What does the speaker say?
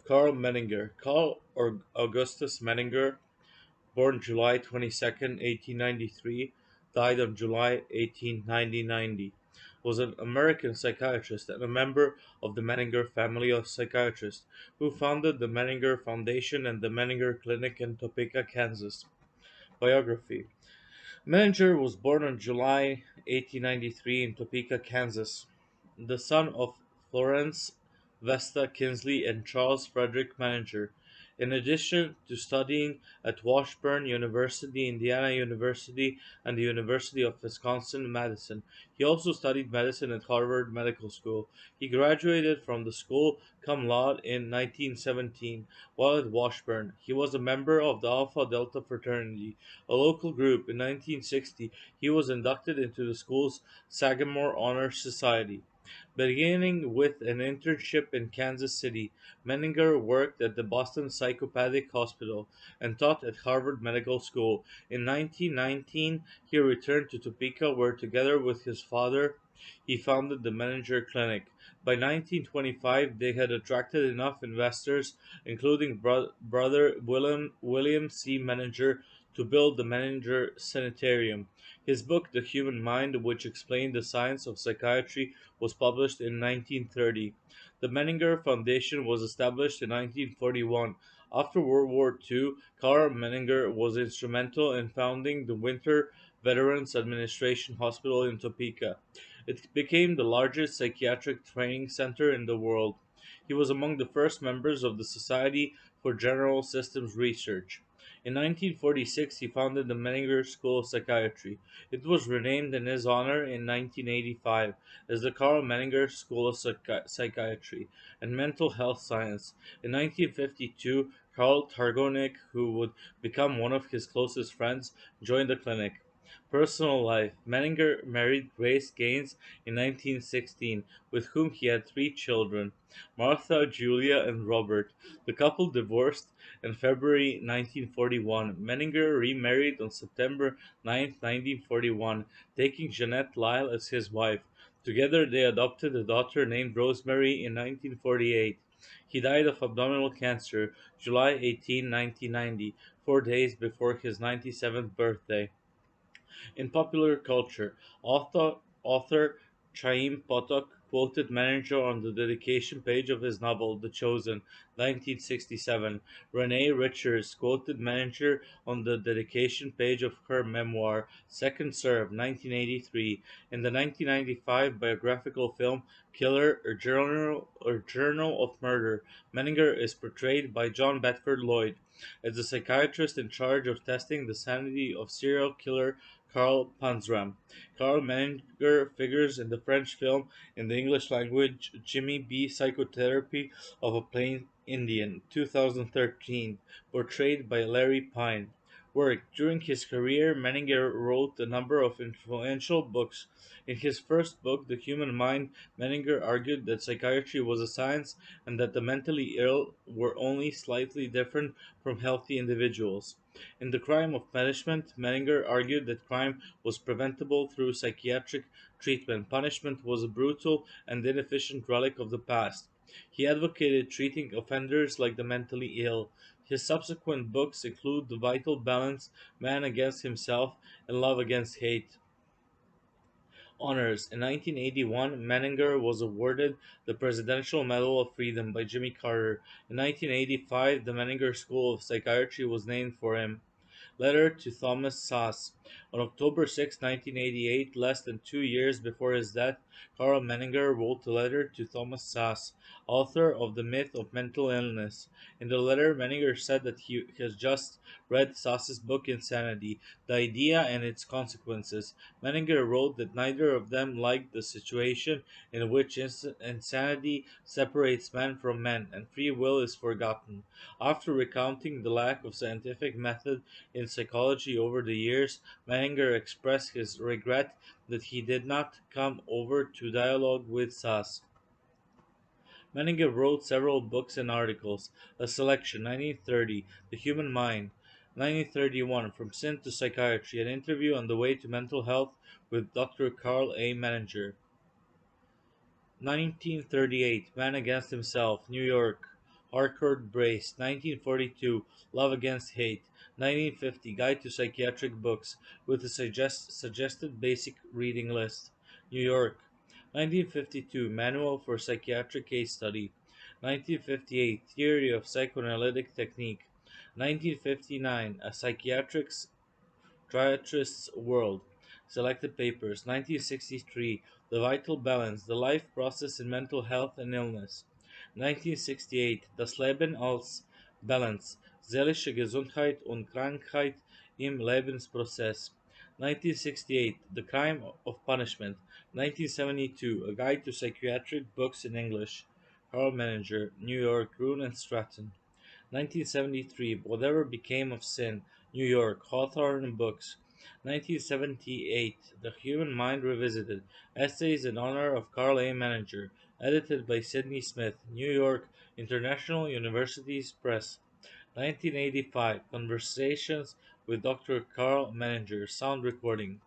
Karl Menninger. Karl Augustus Menninger, born July 22nd, 1893, died on July 18, 1990, was an American psychiatrist and a member of the Menninger family of psychiatrists, who founded the Menninger Foundation and the Menninger Clinic in Topeka, Kansas. Biography. Menninger was born on July 1893 in Topeka, Kansas, the son of Florence Vesta Kinsley and Charles Frederick Menninger. In addition to studying at Washburn University, Indiana University, and the University of Wisconsin-Madison, he also studied medicine at Harvard Medical School. He graduated from the school cum laude in 1917. While at Washburn, he was a member of the Alpha Delta fraternity, a local group. In 1960, he was inducted into the school's Sagamore Honor Society. Beginning with an internship in Kansas City, Menninger worked at the Boston Psychopathic Hospital and taught at Harvard Medical School. In 1919, he returned to Topeka, where, together with his father, he founded the Menninger Clinic. By 1925, they had attracted enough investors, including brother William C. Menninger, to build the Menninger Sanitarium. His book, The Human Mind, which explained the science of psychiatry, was published in 1930. The Menninger Foundation was established in 1941. After World War II, Karl Menninger was instrumental in founding the Winter Veterans Administration Hospital in Topeka. It became the largest psychiatric training center in the world. He was among the first members of the Society for General Systems Research. In 1946, he founded the Menninger School of Psychiatry. It was renamed in his honor in 1985 as the Karl Menninger School of Psychiatry and Mental Health Science. In 1952, Karl Targonik, who would become one of his closest friends, joined the clinic. Personal life. Menninger married Grace Gaines in 1916, with whom he had three children, Martha, Julia, and Robert. The couple divorced in February 1941. Menninger remarried on September 9, 1941, taking Jeanette Lyle as his wife. Together they adopted a daughter named Rosemary in 1948. He died of abdominal cancer July 18, 1990, 4 days before his 97th birthday. In popular culture, author Chaim Potok quoted Menninger on the dedication page of his novel The Chosen, 1967. Renee Richards quoted Menninger on the dedication page of her memoir Second Serve, 1983. In the 1995 biographical film Killer: A Journal of Murder, Menninger is portrayed by John Bedford Lloyd as the psychiatrist in charge of testing the sanity of serial killer Karl Panzram. Karl Menninger figures in the French film in the English language Jimmy B. Psychotherapy of a Plain Indian, 2013, portrayed by Larry Pine. Work. During his career, Menninger wrote a number of influential books. In his first book, The Human Mind, Menninger argued that psychiatry was a science and that the mentally ill were only slightly different from healthy individuals. In The Crime of Punishment, Menninger argued that crime was preventable through psychiatric treatment. Punishment was a brutal and inefficient relic of the past. He advocated treating offenders like the mentally ill. His subsequent books include The Vital Balance, Man Against Himself, and Love Against Hate. Honors. In 1981, Menninger was awarded the Presidential Medal of Freedom by Jimmy Carter. In 1985, the Menninger School of Psychiatry was named for him. Letter to Thomas Sass. On October 6, 1988, less than 2 years before his death, Karl Menninger wrote a letter to Thomas Sass, author of The Myth of Mental Illness. In the letter, Menninger said that he has just read Sass's book Insanity, The Idea and Its Consequences. Menninger wrote that neither of them liked the situation in which insanity separates men from men and free will is forgotten. After recounting the lack of scientific method in psychology over the years, Menninger expressed his regret that he did not come over to dialogue with Sass. Menninger wrote several books and articles. A selection, 1930, The Human Mind, 1931, From Sin to Psychiatry, an interview on the way to mental health with Dr. Karl A. Menninger. 1938, Man Against Himself, New York, Harcourt Brace, 1942, Love Against Hate, 1950, Guide to Psychiatric Books, with a suggested basic reading list, New York, 1952, Manual for Psychiatric Case Study, 1958, Theory of Psychoanalytic Technique, 1959, A Psychiatrist's World. Selected papers: 1963, The Vital Balance, The Life Process in Mental Health and Illness. 1968, Das Leben als Balance, Seelische Gesundheit und Krankheit im Lebensprozess. 1968, The Crime of Punishment. 1972, A Guide to Psychiatric Books in English. Karl Menninger, New York, Roon and Stratton. 1973, Whatever Became of Sin, New York, Hawthorne Books. 1978, The Human Mind Revisited, Essays in Honor of Karl A. Menninger, edited by Sidney Smith, New York, International Universities Press. 1985, Conversations with Dr. Karl Menninger, sound recording.